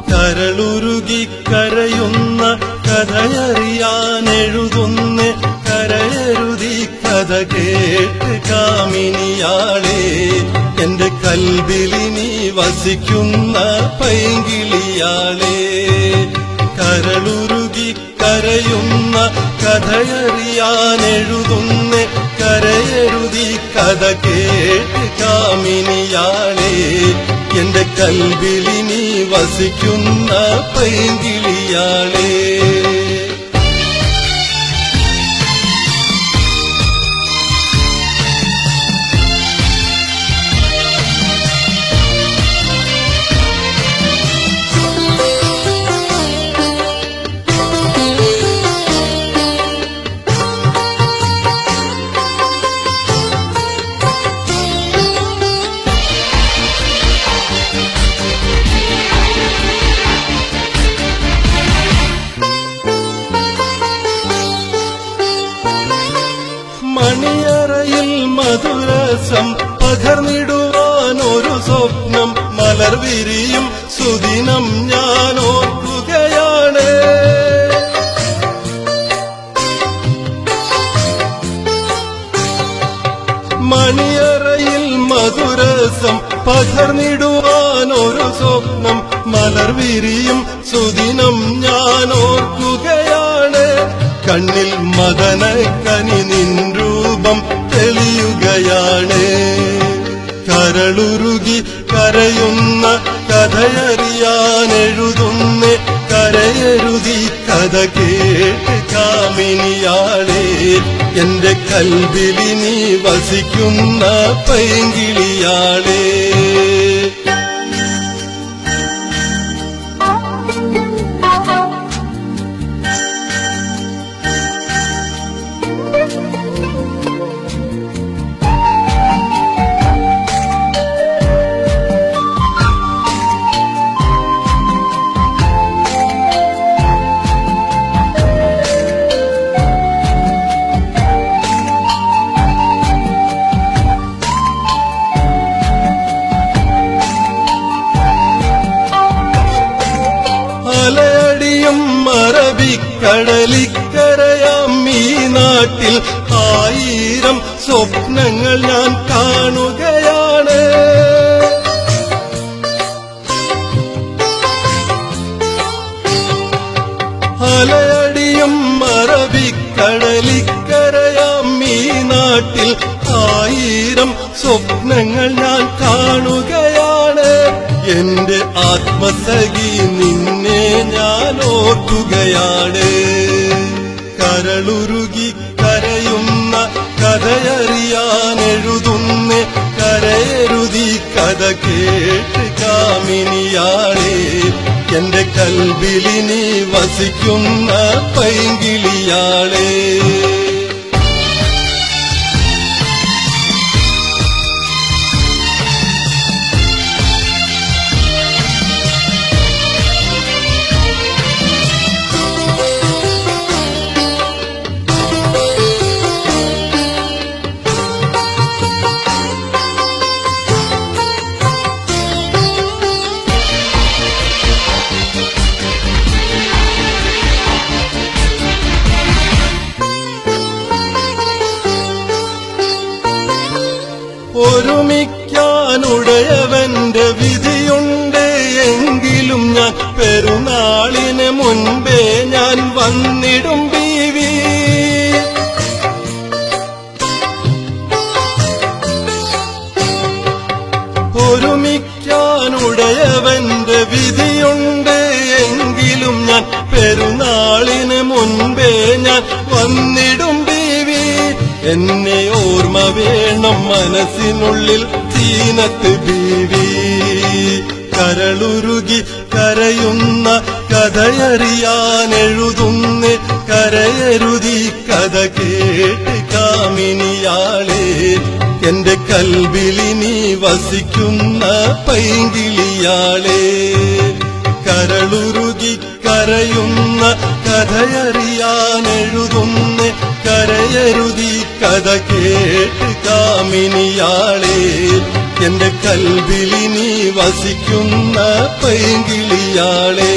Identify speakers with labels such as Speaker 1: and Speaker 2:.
Speaker 1: കരളുരുകി കരയുന്ന കഥയറിയാനെഴുതുന്ന കരയരുതി കഥ കേട്ട് കാമിനിയാളെ എന്റെ കൽബിലിനി വസിക്കുന്ന പൈങ്കിളിയാളെ കരളുരുകി കരയുന്ന കഥയറിയാനെഴുതുന്ന കരയരുതി കഥ കേട്ട് കാമിനിയാളെ എന്റെ കൽബിലിനി വസിക്കുന്ന പൈങ്കിളിയാളെ മണിയറയിൽ മധുരസം പകർന്നിടുവാൻ ഒരു സ്വപ്നം മലർ വിരിയും സുദിനം ഞാൻ ഓർക്കുകയാണ് മണിയറയിൽ മധുരസം പകർന്നിടുവാൻ ഒരു സ്വപ്നം മലർ വിരിയും സുദിനം ഞാൻ ഓർക്കുകയാണ് കണ്ണിൽ മദനക്കനി നിൻ രൂപം തെളിയുകയാണ് കരളുരുകി കരയുന്ന കഥയറിയാനെഴുതുന്ന കരയരുതി കഥ കേട്ട് കാമിനിയാളെ എന്റെ കൽബിലിനി വസിക്കുന്ന പൈങ്കിളിയാളെ അലയടിയും അറബിക്കടലിക്കരയാം ഈ നാട്ടിൽ 1000 സ്വപ്നങ്ങൾ ഞാൻ കാണുകയാണ് അലയടിയും അറബിക്കടലിക്കരയാം ഈ നാട്ടിൽ 1000 സ്വപ്നങ്ങൾ ഞാൻ കാണുകയാണ് എന്റെ ആത്മസഖി നിന്നെ ഞാൻ ഓർക്കുകയാണ് കരളുരുകി കരയുന്ന കഥയറിയാനെഴുതുന്ന കരയരുതി കഥ കേട്ട് കാമിനിയാളെ എന്റെ കൽബിലിനി വസിക്കുന്ന പൈങ്കിളിയാളെ ഒരുമിക്കാനുടയവന്റെ വിധിയുണ്ട് എങ്കിലും ഞാൻ പെരുന്നാളിന് മുൻപേ ഞാൻ വന്നിടും ബീവി ഒരുമിക്കാനുടയവന്റെ വിധിയുണ്ട് എങ്കിലും ഞാൻ പെരുന്നാളിന് മുൻപേ ഞാൻ വന്നിടും ബീവി എന്നെ ഓർമ്മ വേണം മനസ്സിനുള്ളിൽ തീനത്ത് ബീവി കരളുരുകി കരയുന്ന കഥയറിയാനെഴുതുന്ന കരയരുതി കഥ കേട്ട് കാമിനിയാളെ എന്റെ കൽബിലിനി വസിക്കുന്ന പൈങ്കിളിയാളെ. കരളുരുകി കരയുന്ന കഥയറിയാനെഴുതുന്ന കരയരുതി കഥ കേട്ട് കാമിനിയാളെ. എന്റെ കൽബിലിനി വസിക്കുന്ന പൈങ്കിളിയാളെ.